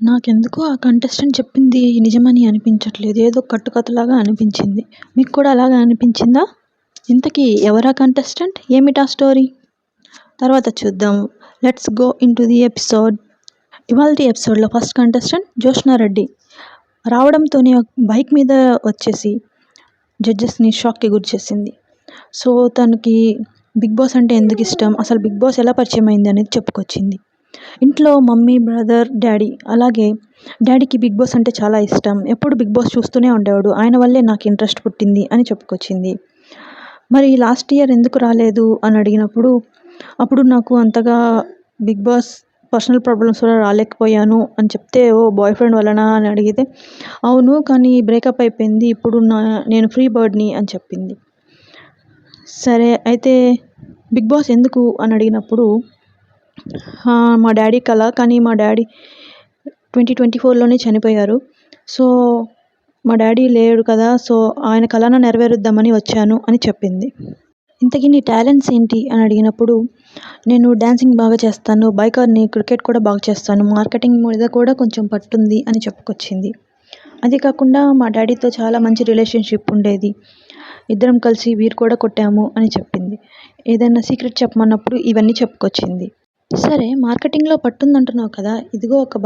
నాకెందుకో ఆ కంటెస్టెంట్ చెప్పింది నిజమని అనిపించట్లేదు. ఏదో కట్టుకథలాగా అనిపించింది. మీకు కూడా అలాగే అనిపించిందా? ఇంతకీ ఎవరా కంటెస్టెంట్? ఏమిటా స్టోరీ? తర్వాత చూద్దాం. Let's go into the episode. ఇవాల్టి ఎపిసోడ్‌లో ఫస్ట్ కంటెస్టెంట్ జోష్నా రెడ్డి. రావడంతోనే బైక్ మీద వచ్చేసి జడ్జెస్‌ని షాక్‌కి గురిచేసింది. సో, తనకి 'బిగ్ బాస్' అంటే ఎందుకిష్టం? అసలు 'బిగ్ బాస్' ఎలా పరిచయమైంది అనేది చెప్పుకొచ్చింది. ఇంట్లో మమ్మీ, బ్రదర్, డ్యాడీ అలాగే డ్యాడీకి 'బిగ్ బాస్' అంటే చాలా ఇష్టం. ఎప్పుడు 'బిగ్ బాస్' చూస్తూనే ఉండేవాడు. ఆయన వల్లే నాకు ఇంట్రెస్ట్ పుట్టింది అని చెప్పుకొచ్చింది. మరి లాస్ట్ ఇయర్ ఎందుకు రాలేదు అని అడిగినప్పుడు, అప్పుడు నాకు అంతగా 'బిగ్ బాస్' పర్సనల్ ప్రాబ్లమ్స్ వల్ల రాలేకపోయాను అని చెప్తే, ఓహ్! బాయ్ ఫ్రెండ్ వలనా అని అడిగితే, అవును కానీ బ్రేకప్ అయిపోయింది. ఇప్పుడు నేను ఫ్రీ బర్డ్‌ని అని చెప్పింది. సరే అయితే 'బిగ్ బాస్' ఎందుకు అని అడిగినప్పుడు, మా డ్యాడీ కల. కానీ మా డ్యాడీ 2024లోనే చనిపోయారు. సో, మా డ్యాడీ లేడు కదా! సో, ఆయన కలను నెరవేరుద్దామని వచ్చాను అని చెప్పింది. ఇంతకీ నీ టాలెంట్స్ ఏంటి అని అడిగినప్పుడు, నేను డాన్సింగ్ బాగా చేస్తాను, బైకర్‌ని, క్రికెట్ కూడా బాగా చేస్తాను, మార్కెటింగ్ మీద కూడా కొంచెం పట్టుంది అని చెప్పుకొచ్చింది. అది కాకుండా మా డ్యాడీతో చాలా మంచి రిలేషన్‌షిప్ ఉండేది. ఇద్దరం కలిసి వీరు కూడా కొట్టాము అని చెప్పింది. ఏదైనా సీక్రెట్ చెప్పమన్నప్పుడు ఇవన్నీ చెప్పుకొచ్చింది. సరే మార్కెటింగ్‌లో పట్టుందంటున్నావు కదా! ఇదిగో ఒక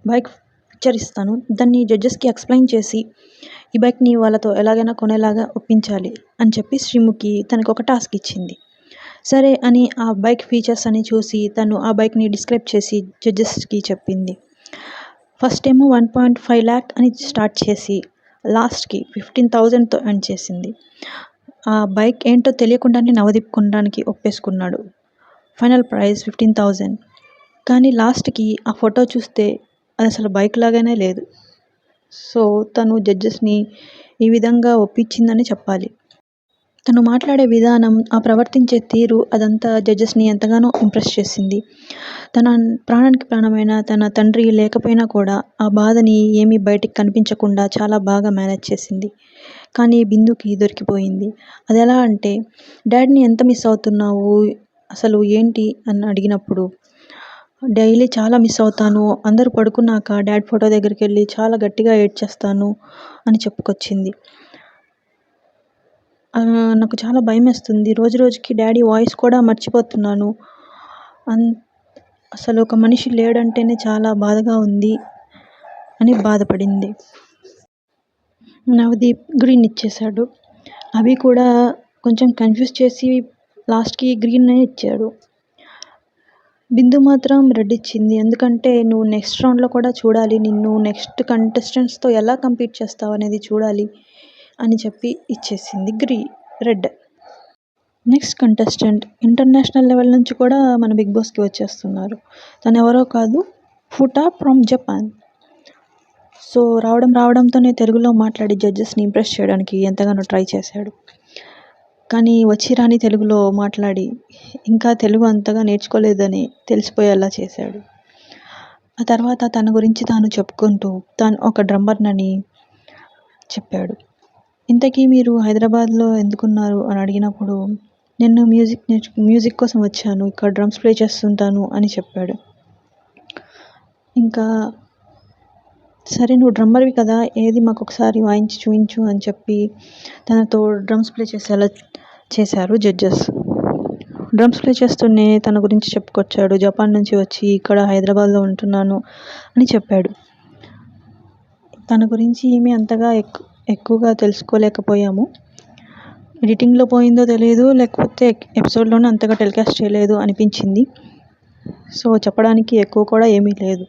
బైక్ పిక్చర్ ఇస్తాను. దాన్ని జడ్జెస్‌కి ఎక్స్‌ప్లెయిన్ చేసి, ఈ బైక్‌ని వాళ్ళతో ఎలాగైనా కొనేలాగా ఒప్పించాలి అని చెప్పి శ్రీముఖి తనకొక టాస్క్ ఇచ్చింది. సరే అని ఆ బైక్ ఫీచర్స్ అన్ని చూసి తను ఆ బైక్‌ని డిస్క్రైబ్ చేసి జడ్జెస్‌కి చెప్పింది. ఫస్ట్ ఏమో 1.5 లాక్ అని స్టార్ట్ చేసి లాస్ట్‌కి 15,000తో ఎండ్ చేసింది. ఆ బైక్ ఏంటో తెలియకుండానే నవదీప్ కొనడానికి ఒప్పేసుకున్నాడు. Final price 15,000. కానీ లాస్ట్‌కి ఆ ఫోటో చూస్తే అదసలు బైక్ లాగానే లేదు. సో, తను జడ్జెస్‌ని ఈ విధంగా ఒప్పించిందని చెప్పాలి. తను మాట్లాడే విధానం, ఆ ప్రవర్తించే తీరు అదంతా జడ్జెస్‌ని ఎంతగానో ఇంప్రెస్ చేసింది. తన ప్రాణానికి ప్రాణమైన తన తండ్రి లేకపోయినా కూడా ఆ బాధని ఏమీ బయటికి కనిపించకుండా చాలా బాగా మేనేజ్ చేసింది. కానీ బిందుకి దొరికిపోయింది. అదెలా అంటే, డ్యాడీని ఎంత మిస్ అవుతున్నావు? అసలు ఏంటి అని అడిగినప్పుడు, డైలీ చాలా మిస్ అవుతాను. అందరూ పడుకున్నాక డ్యాడ్ ఫోటో దగ్గరికెళ్ళి చాలా గట్టిగా ఏడ్చేస్తాను అని చెప్పుకొచ్చింది. నాకు చాలా భయమేస్తుంది. రోజు రోజుకి డ్యాడీ వాయిస్ కూడా మర్చిపోతున్నాను. అన్ అసలు ఒక మనిషి లేడంటేనే చాలా బాధగా ఉంది అని బాధపడింది. నవదీప్ గ్రీన్ ఇచ్చేశాడు. అభి కూడా కొంచెం కన్‌ఫ్యూజ్ చేసి లాస్ట్‌కి గ్రీనే ఇచ్చాడు. బిందు మాత్రం రెడ్ ఇచ్చింది. ఎందుకంటే నువ్వు నెక్స్ట్ రౌండ్‌లో కూడా చూడాలి. నిన్ను నెక్స్ట్ కంటెస్టెంట్స్‌తో ఎలా కంపీట్ చేస్తావనేది చూడాలి అని చెప్పి ఇచ్చేసింది red. Next contestant international level నుంచి కూడా మన 'బిగ్ బాస్'కి వచ్చేస్తున్నారు. తనెవరో కాదు, ఫుటా ఫ్రమ్ జపాన్. సో, రావడంతోనే తెలుగులో మాట్లాడి జడ్జెస్‌ని ఇంప్రెస్ చేయడానికి ఎంతగానో ట్రై చేశాడు. కానీ వచ్చి రాని తెలుగులో మాట్లాడి ఇంకా తెలుగు అంతగా నేర్చుకోలేదని తెలిసిపోయేలా చేశాడు. ఆ తర్వాత తన గురించి తాను చెప్పుకుంటూ తాను ఒక డ్రమ్మర్‌నని చెప్పాడు. ఇంతకీ మీరు హైదరాబాద్‌లో ఎందుకున్నారు అని అడిగినప్పుడు, నేను మ్యూజిక్ కోసం వచ్చాను. ఇక్కడ డ్రమ్స్ ప్లే చేస్తుంటాను అని చెప్పాడు. ఇంకా సరే నువ్వు డ్రమ్మర్‌వి కదా! ఏది మాకొకసారి వాయించి చూయించు అని చెప్పి తనతో డ్రమ్స్ ప్లే చేసేలా చేశారు జడ్జెస్. డ్రమ్స్ ప్లే చేస్తూనే తన గురించి చెప్పుకొచ్చాడు. జపాన్ నుంచి వచ్చి ఇక్కడ హైదరాబాద్‌లో ఉంటున్నాను అని చెప్పాడు. తన గురించి ఏమీ అంతగా ఎక్కువగా తెలుసుకోలేకపోయాము. ఎడిటింగ్‌లో పోయిందో తెలీదు, లేకపోతే ఎపిసోడ్‌లోనే అంతగా టెలికాస్ట్ చేయలేదు అనిపించింది. సో, చెప్పడానికి ఎక్కువ కూడా ఏమీ లేదు.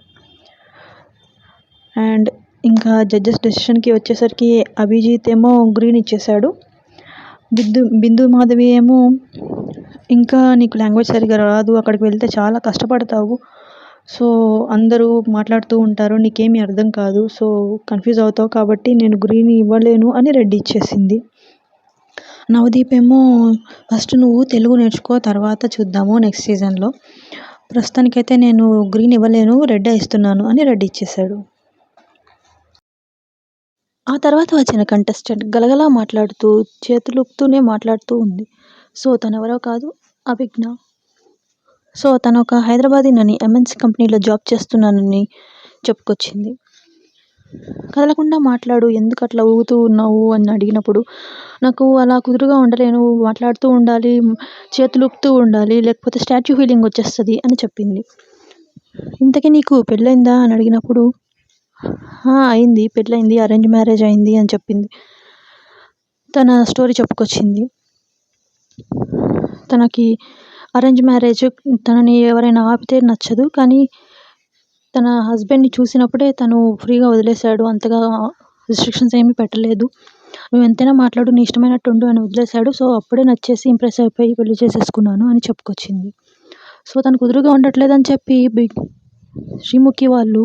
అండ్ ఇంకా జడ్జెస్ డెసిషన్‌కి వచ్చేసరికి అభిజిత్ ఏమో గ్రీన్ ఇచ్చేశాడు. బిందు మాధవి ఏమో, ఇంకా నీకు లాంగ్వేజ్ సరిగ్గా రాదు, అక్కడికి వెళ్తే చాలా కష్టపడతావు. సో, అందరూ మాట్లాడుతూ ఉంటారు, నీకేమీ అర్థం కాదు. సో, కన్‌ఫ్యూజ్ అవుతావు కాబట్టి నేను గ్రీన్ ఇవ్వలేను అని రెడ్ ఇచ్చేసింది. నవదీప్ ఏమో, ఫస్ట్ నువ్వు తెలుగు నేర్చుకో, తర్వాత చూద్దాము నెక్స్ట్ సీజన్‌లో. ప్రస్తుతానికైతే నేను గ్రీన్ ఇవ్వలేను, రెడ్డే ఇస్తున్నాను అని రెడ్ ఇచ్చేశాడు. ఆ తర్వాత వచ్చిన కంటెస్టెంట్ గలగలా మాట్లాడుతూ, చేతులూపుతూనే మాట్లాడుతూ ఉంది. సో, తనెవరో కాదు, అభిజ్ఞ. సో, తనొక హైదరాబాదీనని, ఎంఎన్‌సీ కంపెనీలో జాబ్ చేస్తున్నానని చెప్పుకొచ్చింది. కదలకుండా మాట్లాడు, ఎందుకు అట్లా ఊగుతూ ఉన్నావు అని అడిగినప్పుడు, నాకు అలా కుదురుగా ఉండలేను, మాట్లాడుతూ ఉండాలి, చేతులు ఊపుతూ ఉండాలి, లేకపోతే స్టాచ్యూ ఫీలింగ్ వచ్చేస్తుంది అని చెప్పింది. ఇంతకీ నీకు పెళ్ళైందా అని అడిగినప్పుడు, అయింది, పెళ్ళైంది, అరేంజ్ మ్యారేజ్ అయింది అని చెప్పింది. తన స్టోరీ చెప్పుకొచ్చింది. తనకి అరేంజ్ మ్యారేజ్, తనని ఎవరైనా ఆపితే నచ్చదు, కానీ తన హస్బెండ్ని చూసినప్పుడే తను ఫ్రీగా వదిలేశాడు, అంతగా రిస్ట్రిక్షన్స్ ఏమీ పెట్టలేదు, నువ్వు ఎంతైనా మాట్లాడు, నీ ఇష్టమైనట్టు ఉండు అని వదిలేశాడు. సో అప్పుడే నచ్చేసి ఇంప్రెస్ అయిపోయి పెళ్లి చేసేసుకున్నాను అని చెప్పుకొచ్చింది. సో తను కుదురుగా ఉండట్లేదని చెప్పి శ్రీముఖి వాళ్ళు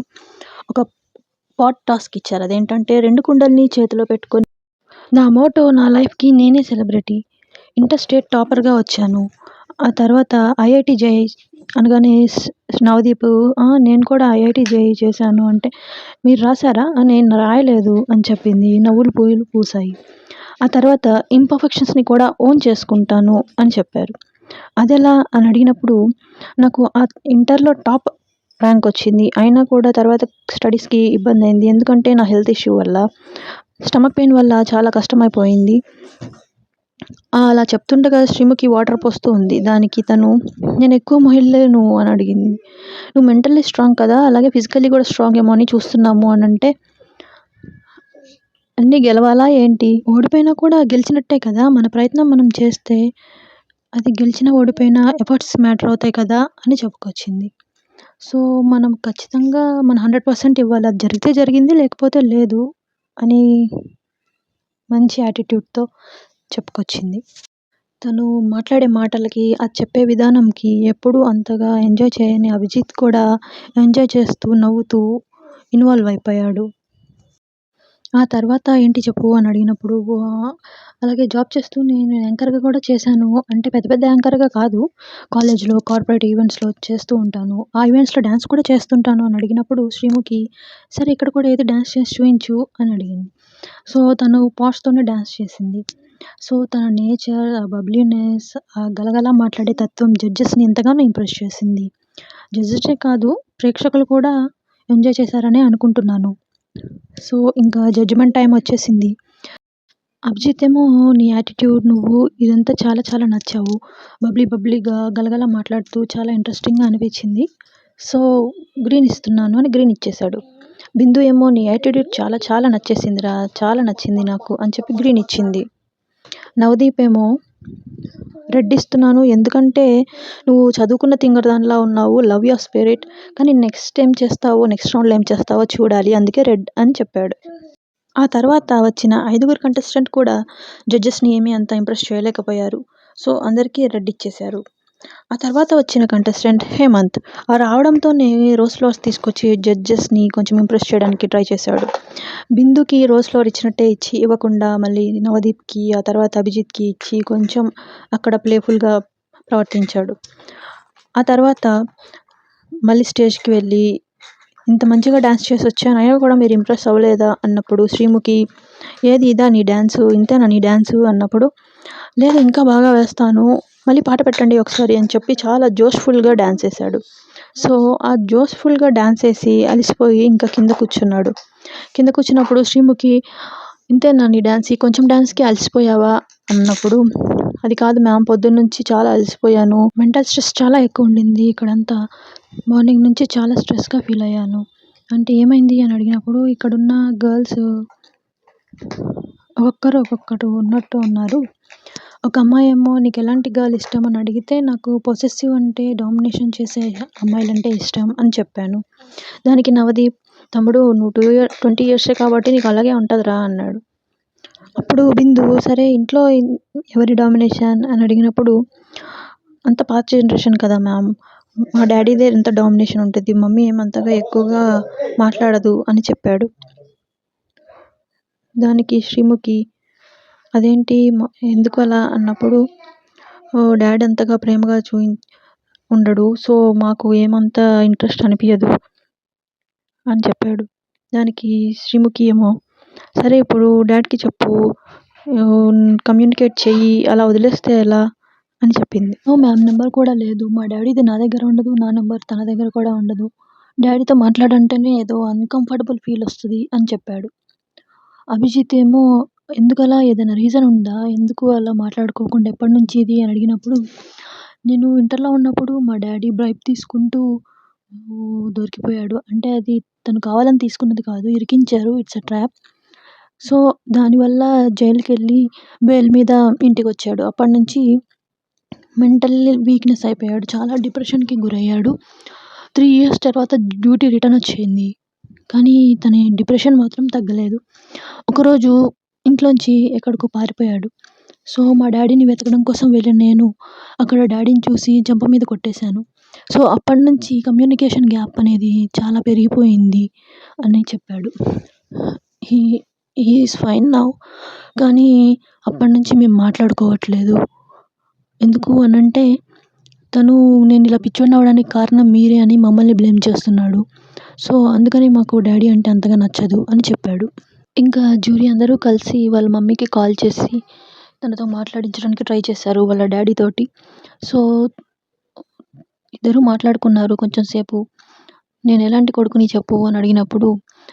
ఒక పాట్ టాస్క్ ఇచ్చారు. అదేంటంటే 2 కుండల్ని చేతిలో పెట్టుకొని, నా మోటో నా లైఫ్కి నేనే సెలబ్రిటీ, ఇంటర్ స్టేట్ టాపర్గా వచ్చాను, ఆ తర్వాత ఐఐటి జేఈ అనగానే నవదీప్ నేను కూడా ఐఐటి జేఈ చేశాను అంటే, మీరు రాశారా, నేను రాయలేదు అని చెప్పింది. నవ్వులు పూలు పూసాయి. ఆ తర్వాత ఇంపర్ఫెక్షన్స్ని కూడా ఓన్ చేసుకుంటాను అని చెప్పారు. అదెలా అని అడిగినప్పుడు, నాకు ఆ ఇంటర్లో టాప్ ర్యాంక్ వచ్చింది, అయినా కూడా తర్వాత స్టడీస్కి ఇబ్బంది అయింది, ఎందుకంటే నా హెల్త్ ఇష్యూ వల్ల, స్టమక్ పెయిన్ వల్ల చాలా కష్టమైపోయింది. అలా చెప్తుండగా శ్రీముఖి వాటర్ పోస్తూ ఉంది. దానికి తను, నేను ఎక్కువ మహిళను అని అడిగింది. నువ్వు మెంటల్లీ స్ట్రాంగ్ కదా, అలాగే ఫిజికల్లీ కూడా స్ట్రాంగ్ ఏమో అని చూస్తున్నాము అని అంటే, అన్నీ గెలవాలా ఏంటి, ఓడిపోయినా కూడా గెలిచినట్టే కదా, మన ప్రయత్నం మనం చేస్తే అది గెలిచినా ఓడిపోయినా ఎఫర్ట్స్ మ్యాటర్ అవుతాయి కదా అని చెప్పుకొచ్చింది. సో మనం ఖచ్చితంగా మన 100% ఇవ్వాలి, అది జరిగితే జరిగింది, లేకపోతే లేదు అని మంచి యాటిట్యూడ్తో చెప్పుకొచ్చింది. తను మాట్లాడే మాటలకి, అది చెప్పే విధానంకి ఎప్పుడూ అంతగా ఎంజాయ్ చేయని అభిజిత్ కూడా ఎంజాయ్ చేస్తూ నవ్వుతూ ఇన్వాల్వ్ అయిపోయాడు. ఆ తర్వాత ఏంటి చెప్పు అని అడిగినప్పుడు, అలాగే జాబ్ చేస్తూ నేను యాంకర్గా కూడా చేశాను అంటే, పెద్ద పెద్ద యాంకర్గా కాదు, కాలేజ్లో కార్పొరేట్ ఈవెంట్స్లో చేస్తూ ఉంటాను, ఆ ఈవెంట్స్లో డ్యాన్స్ కూడా చేస్తుంటాను అని అడిగినప్పుడు శ్రీముఖి, సరే ఇక్కడ కూడా ఏదో డ్యాన్స్ చేసి చూపించు అని అడిగింది. సో తను పాట్స్తోనే డ్యాన్స్ చేసింది. సో తన నేచర్, ఆ బబ్లీనెస్, ఆ గలగల మాట్లాడే తత్వం జడ్జెస్ని ఎంతగానో ఇంప్రెస్ చేసింది. జడ్జెసే కాదు, ప్రేక్షకులు కూడా ఎంజాయ్ చేశారనే అనుకుంటున్నాను. సో ఇంకా జడ్జిమెంట్ టైం వచ్చేసింది. అభిజిత్ ఏమో, నీ యాటిట్యూడ్, నువ్వు ఇదంతా చాలా చాలా నచ్చావు, బబ్లీగా గలగల మాట్లాడుతూ చాలా ఇంట్రెస్టింగ్గా అనిపించింది, సో గ్రీన్ ఇస్తున్నాను అని గ్రీన్ ఇచ్చేశాడు. బిందు ఏమో, నీ యాటిట్యూడ్ చాలా చాలా నచ్చేసిందిరా, చాలా నచ్చింది నాకు అని చెప్పి గ్రీన్ ఇచ్చింది. నవదీప్ ఏమో, రెడ్ ఇస్తున్నాను, ఎందుకంటే నువ్వు చదువుకున్న తింగరదానిలా ఉన్నావు, లవ్ యువర్ స్పిరిట్, కానీ నెక్స్ట్ రౌండ్లో ఏం చేస్తావో చూడాలి, అందుకే రెడ్ అని చెప్పాడు. ఆ తర్వాత వచ్చిన 5 కంటెస్టెంట్ కూడా జడ్జెస్ని ఏమీ అంత ఇంప్రెస్ చేయలేకపోయారు. సో అందరికీ రెడ్ ఇచ్చేశారు. ఆ తర్వాత వచ్చిన కంటెస్టెంట్ హేమంత్. రావడంతోనే రోజ్ ఫ్లవర్స్ తీసుకొచ్చి జడ్జెస్ని కొంచెం ఇంప్రెస్ చేయడానికి ట్రై చేశాడు. బిందుకి రోజ్ ఫ్లవర్ ఇచ్చినట్టే ఇచ్చి, ఇవ్వకుండా మళ్ళీ నవదీప్కి, ఆ తర్వాత అభిజిత్కి ఇచ్చి కొంచెం అక్కడ ప్లేఫుల్గా ప్రవర్తించాడు. ఆ తర్వాత మళ్ళీ స్టేజ్కి వెళ్ళి, ఇంత మంచిగా డ్యాన్స్ చేసి వచ్చాను, అయినా కూడా మీరు ఇంప్రెస్ అవ్వలేదా అన్నప్పుడు శ్రీముఖి, ఏది ఇదా నీ డ్యాన్సు, ఇంతేనా నీ డ్యాన్సు అన్నప్పుడు, లేదు ఇంకా బాగా వేస్తాను, మళ్ళీ పాట పెట్టండి ఒకసారి అని చెప్పి చాలా జోష్ఫుల్గా డ్యాన్స్ వేశాడు. సో ఆ జోష్ఫుల్గా డ్యాన్స్ వేసి అలసిపోయి ఇంకా కింద కూర్చున్నాడు. కింద కూర్చున్నప్పుడు శ్రీముఖి, ఇంతేనా నీ డ్యాన్స్, కొంచెం డ్యాన్స్కి అలసిపోయావా అన్నప్పుడు, అది కాదు మ్యామ్, పొద్దున్న నుంచి చాలా అలసిపోయాను, మెంటల్ స్ట్రెస్ చాలా ఎక్కువ ఉండింది ఇక్కడంతా, మార్నింగ్ నుంచి చాలా స్ట్రెస్గా ఫీల్ అయ్యాను అంటే, ఏమైంది అని అడిగినప్పుడు, ఇక్కడున్న గర్ల్స్ ఒక్కొక్కరు ఉన్నట్టు ఉన్నారు, ఒక అమ్మాయి ఏమో నీకు ఎలాంటి గర్ల్ ఇష్టం అని అడిగితే, నాకు పొసెసివ్ అంటే డామినేషన్ చేసే అమ్మాయిలంటే ఇష్టం అని చెప్పాను. దానికి నవదీప్, తమ్ముడు నువ్వు 20 ఇయర్సే కాబట్టి నీకు అలాగే ఉంటుందిరా అన్నాడు. అప్పుడు బిందు, సరే ఇంట్లో ఎవరి డామినేషన్ అని అడిగినప్పుడు, అంత పాత జనరేషన్ కదా మ్యామ్, మా డాడీదే ఎంత డామినేషన్ ఉంటుంది, మమ్మీ ఏమంతగా ఎక్కువగా మాట్లాడదు అని చెప్పాడు. దానికి శ్రీముఖి, అదేంటి ఎందుకు అలా అన్నప్పుడు, డాడీ అంతగా ప్రేమగా ఉండడు, సో మాకు ఏమంత ఇంట్రెస్ట్ అనిపించదు అని చెప్పాడు. దానికి శ్రీముఖి ఏమో, సరే ఇప్పుడు డాడీకి చెప్పు, కమ్యూనికేట్ చెయ్యి, అలా వదిలేస్తే ఎలా అని చెప్పింది. మ్యామ్ నెంబర్ కూడా లేదు, మా డాడీది నా దగ్గర ఉండదు, నా నెంబర్ తన దగ్గర కూడా ఉండదు, డాడీతో మాట్లాడంటేనే ఏదో అన్‌కంఫర్టబుల్ ఫీల్ వస్తది అని చెప్పాడు. అభిజిత్ ఏమో ఎందుకలా? ఏదైనా రీజన్ ఉందా? ఎందుకు అలా మాట్లాడుకోకుండా ఎప్పటినుంచి ఇది అని అడిగినప్పుడు, నేను ఇంటర్‌లో ఉన్నప్పుడు మా డాడీ బ్రైబ్ తీసుకుంటూ దొరికిపోయాడు. అంటే అది తను కావాలని తీసుకున్నది కాదు. ఇరికించారు. It's a trap. సో, దానివల్ల జైలుకెళ్ళి బెయిల్ మీద ఇంటికొచ్చాడు. అప్పటినుంచి మెంటల్ వీక్‌నెస్ అయిపోయాడు. చాలా డిప్రెషన్‌కి గురయ్యాడు. 3 ఇయర్స్ తర్వాత డ్యూటీ రిటర్న్ వచ్చింది. కానీ తన డిప్రెషన్ మాత్రం తగ్గలేదు. ఒకరోజు ఇంట్లోంచి ఎక్కడికో పారిపోయాడు. సో, మా డాడీని వెతకడం కోసం వెళ్ళిన నేను అక్కడ డాడీని చూసి చెంప మీద కొట్టేశాను. సో, అప్పటినుంచి కమ్యూనికేషన్ గ్యాప్ అనేది చాలా పెరిగిపోయింది అని చెప్పాడు. He he is fine now. కానీ అప్పటినుంచి మేము మాట్లాడుకోవట్లేదు. ఎందుకు అనంటే తను నేనిలా పిచ్చోడిని అవ్వడానికి కారణం మీరే అని మమ్మల్ని బ్లేమ్ చేస్తున్నాడు. సో, అందుకని మాకు డాడీ అంటే అంతగా నచ్చదు అని చెప్పాడు. ఇంకా జ్యూరీ అందరూ కలిసి వాళ్ళ మమ్మీకి కాల్ చేసి తనతో మాట్లాడించడానికి ట్రై చేశారు వాళ్ళ డాడీ తోటి. సో, ఇద్దరూ మాట్లాడుకున్నారు కొంచెం సేపు. నేనెలాంటి కొడుకుని చెప్పు అని అడిగినప్పుడు,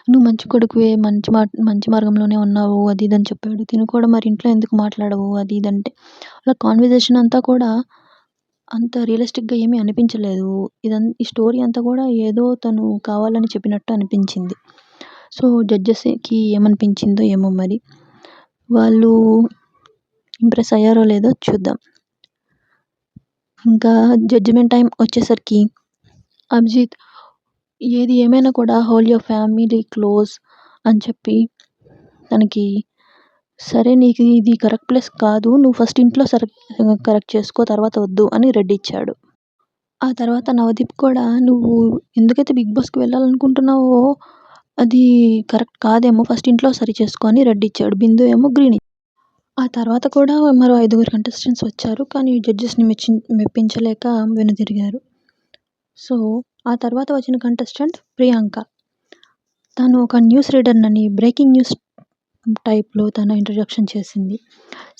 నువ్వు మంచి కొడుకువే, మంచి మార్గంలోనే ఉన్నావు అది ఇది అని చెప్పాడు. తిను కూడా మరి ఇంట్లో ఎందుకు మాట్లాడవు అది ఇది అంటే, వాళ్ళ కాన్వర్జేషన్ అంతా కూడా అంత రియలిస్టిక్‌గా ఏమీ అనిపించలేదు. ఈ స్టోరీ అంతా కూడా ఏదో తను కావాలని చెప్పినట్టు అనిపించింది. సో, జడ్జెస్‌కి ఏమనిపించిందో ఏమో మరి. వాళ్ళు ఇంప్రెస్ అయ్యారో లేదో చూద్దాం. ఇంకా జడ్జిమెంట్ టైమ్ వచ్చేసరికి అభిజిత్ ఏది ఏమైనా కూడా హోల్డ్ యువర్ ఫ్యామిలీ క్లోజ్ అని చెప్పి తనకి సరే నీకు ఇది కరెక్ట్ ప్లేస్ కాదు. నువ్వు ఫస్ట్ ఇంట్లో కరెక్ట్ చేసుకో తర్వాత వద్దు అని రెడ్ ఇచ్చాడు. ఆ తర్వాత నవదీప్ కూడా నువ్వు ఎందుకైతే బిగ్ బాస్‌కి వెళ్ళాలనుకుంటున్నావో అది కరెక్ట్ కాదేమో ఫస్ట్ ఇంట్లో సరి చేసుకో అని రెడ్ ఇచ్చాడు. బిందు ఏమో గ్రీన్ ఆ తర్వాత కూడా మరో 5గురు కంటెస్టెంట్స్ వచ్చారు. కానీ జడ్జెస్‌ని మెప్పించలేక వెనుదిరిగారు. సో, ఆ తర్వాత వచ్చిన కంటెస్టెంట్ ప్రియాంక. తను ఒక న్యూస్ రీడర్‌నని బ్రేకింగ్ న్యూస్ టైప్‌లో తన ఇంట్రడక్షన్ చేసింది.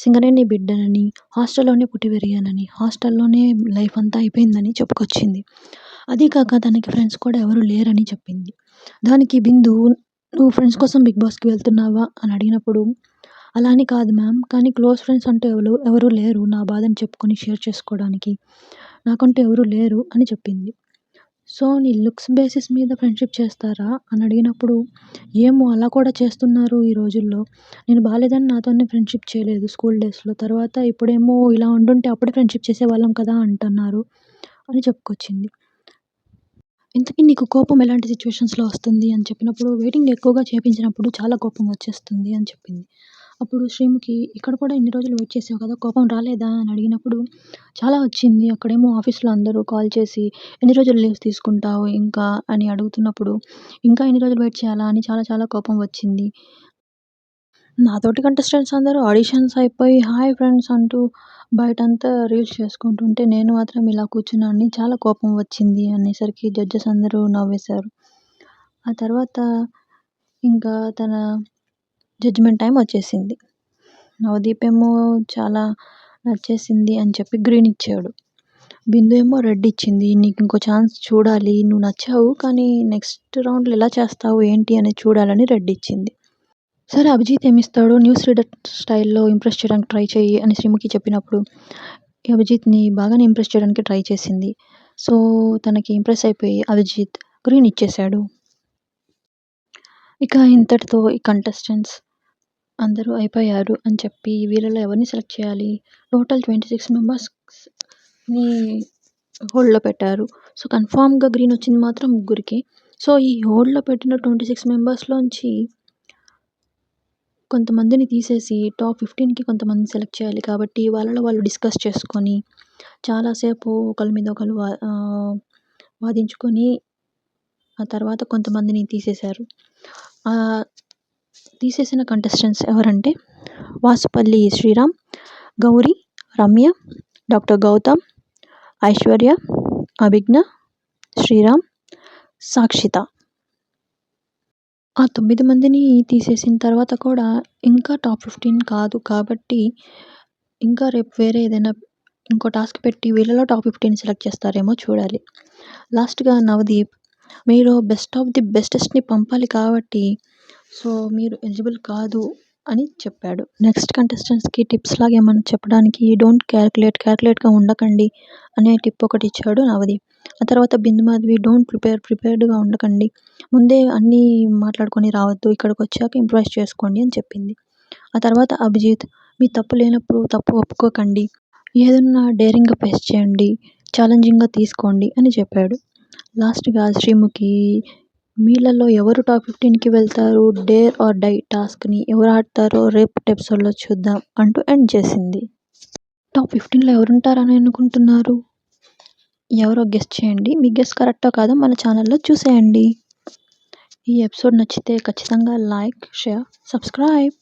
సింగరేణి బిడ్డనని, హాస్టల్‌లోనే పుట్టి పెరిగానని, హాస్టల్‌లోనే లైఫ్ అంతా అయిపోయిందని చెప్పుకొచ్చింది. అదీ కాక తనకి ఫ్రెండ్స్ కూడా ఎవరు లేరని చెప్పింది. దానికి బిందు నువ్వు ఫ్రెండ్స్ కోసం బిగ్ బాస్‌కి వెళ్తున్నావా అని అడిగినప్పుడు, అలా అని కాదు మ్యామ్. కానీ క్లోజ్ ఫ్రెండ్స్ అంటూ ఎవరు లేరు నా బాధని చెప్పుకొని షేర్ చేసుకోవడానికి. నాకంటూ ఎవరు లేరు అని చెప్పింది. సో, నీ లుక్స్ బేసిస్ మీద ఫ్రెండ్‌షిప్ చేస్తారా అని అడిగినప్పుడు, ఏమో అలా కూడా చేస్తున్నారు ఈ రోజుల్లో. నేను బాలేదని నాతోనే ఫ్రెండ్‌షిప్ చేయలేదు స్కూల్ డేస్‌లో. తర్వాత ఇప్పుడేమో ఇలా ఉండుంటే అప్పుడే ఫ్రెండ్‌షిప్ చేసేవాళ్ళం కదా అంటున్నారు అని చెప్పుకొచ్చింది. ఇంతకీ నీకు కోపం ఎలాంటి సిట్యుయేషన్స్‌లో వస్తుంది అని చెప్పినప్పుడు, వెయిటింగ్ ఎక్కువగా చేపించినప్పుడు చాలా కోపం వచ్చేస్తుంది అని చెప్పింది. అప్పుడు శ్రీముఖి ఇక్కడ కూడా ఇన్ని రోజులు వెయిట్ చేసావు కదా! కోపం రాలేదా అని అడిగినప్పుడు, చాలా వచ్చింది. అక్కడేమో ఆఫీస్‌లో అందరూ కాల్ చేసి ఎన్ని రోజులు లీవ్స్ తీసుకుంటావు ఇంకా అని అడుగుతున్నప్పుడు, ఇంకా ఎన్ని రోజులు వెయిట్ చేయాలా అని చాలా చాలా కోపం వచ్చింది. నాతోటి కంటెస్టెంట్స్ అందరూ ఆడిషన్స్ అయిపోయి హాయ్ ఫ్రెండ్స్ అంటూ బయటంతా రీల్స్ చేసుకుంటుంటే నేను మాత్రం ఇలా కూర్చున్నానని చాలా కోపం వచ్చింది అనేసరికి జడ్జెస్ అందరూ నవ్వేశారు. ఆ తర్వాత ఇంకా తన జడ్జిమెంట్ టైమ్ వచ్చేసింది. నవదీప్ ఏమో చాలా నచ్చేసింది అని చెప్పి గ్రీన్ ఇచ్చాడు. బిందు ఏమో రెడ్ ఇచ్చింది. నీకు ఇంకో ఛాన్స్ చూడాలి. నువ్వు నచ్చావు కానీ నెక్స్ట్ రౌండ్‌లో ఎలా చేస్తావు ఏంటి అనేది చూడాలని రెడ్ ఇచ్చింది. సరే అభిజిత్ ఏమిస్తాడో న్యూస్ రీడర్ స్టైల్‌లో ఇంప్రెస్ చేయడానికి ట్రై చెయ్యి అని శ్రీముఖి చెప్పినప్పుడు, అభిజిత్‌ని బాగానే ఇంప్రెస్ చేయడానికి ట్రై చేసింది. సో, తనకి ఇంప్రెస్ అయిపోయి అభిజిత్ గ్రీన్ ఇచ్చేశాడు. ఇక ఇంతటితో ఈ కంటెస్టెంట్స్ అందరూ అయిపోయారు అని చెప్పి వీళ్ళలో ఎవరిని సెలెక్ట్ చేయాలి? టోటల్ 26 మెంబర్స్‌ని హోల్డ్‌లో పెట్టారు. సో, కన్ఫర్మ్‌గా గ్రీన్ వచ్చింది మాత్రం ముగ్గురికి. సో, ఈ హోల్డ్‌లో పెట్టిన 26 మెంబర్స్‌లోంచి కొంతమందిని తీసేసి టాప్ 15కి కొంతమందిని సెలెక్ట్ చేయాలి కాబట్టి వాళ్ళలో వాళ్ళు డిస్కస్ చేసుకొని చాలాసేపు ఒకళ్ళ మీద ఒకళ్ళు వాదించుకొని ఆ తర్వాత కొంతమందిని తీసేశారు. తీసేసిన కంటెస్టెంట్స్ ఎవరంటే వాసుపల్లి శ్రీరామ్, గౌరి, రమ్య, డాక్టర్ గౌతమ్, ఐశ్వర్య, అభిజ్ఞ, శ్రీరామ్, సాక్షిత. ఆ 9 మందిని తీసేసిన తర్వాత కూడా ఇంకా టాప్ 15 కాదు కాబట్టి ఇంకా రేపు వేరే ఏదైనా ఇంకో టాస్క్ పెట్టి వీళ్ళలో టాప్ 15 సెలెక్ట్ చేస్తారేమో చూడాలి. లాస్ట్‌గా నవదీప్ మీరు బెస్ట్ ఆఫ్ ది బెస్టెస్ట్‌ని పంపాలి కాబట్టి సో, మీరు ఎలిజిబుల్ కాదు అని చెప్పాడు. నెక్స్ట్ కంటెస్టెంట్స్‌కి టిప్స్ లాగా ఏమన్నా చెప్పడానికి డోంట్ క్యాల్కులేట్‌గా ఉండకండి అనే టిప్ ఒకటిచ్చాడు నవదీప్. ఆ తర్వాత బిందు మాధవి డోంట్ ప్రిపేర్డ్‌గా ఉండకండి. ముందే అన్నీ మాట్లాడుకొని రావద్దు. ఇక్కడికొచ్చాక ఇంప్రూవైజ్ చేసుకోండి అని చెప్పింది. ఆ తర్వాత అభిజిత్ మీ తప్పు లేనప్పుడు తప్పు ఒప్పుకోకండి. ఏదున్నా డేరింగ్‌గా ఫేస్ చేయండి. ఛాలెంజింగ్‌గా తీసుకోండి అని చెప్పాడు. లాస్ట్‌గా శ్రీముఖి మీలలో ఎవరు టాప్ 15కి వెళ్తారు? డేర్ ఆర్ డై టాస్క్‌ని ఎవరు ఆడతారో రేపటి ఎపిసోడ్‌లో చూద్దాం అంటూ ఎండ్ చేసింది. టాప్ 15లో ఎవరుంటారని అనుకుంటున్నారు? ఎవరో గెస్ చేయండి. మీ గెస్ కరెక్టో కాదో మన ఛానల్‌లో చూసేయండి. ఈ ఎపిసోడ్ నచ్చితే ఖచ్చితంగా లైక్, షేర్, సబ్స్క్రైబ్.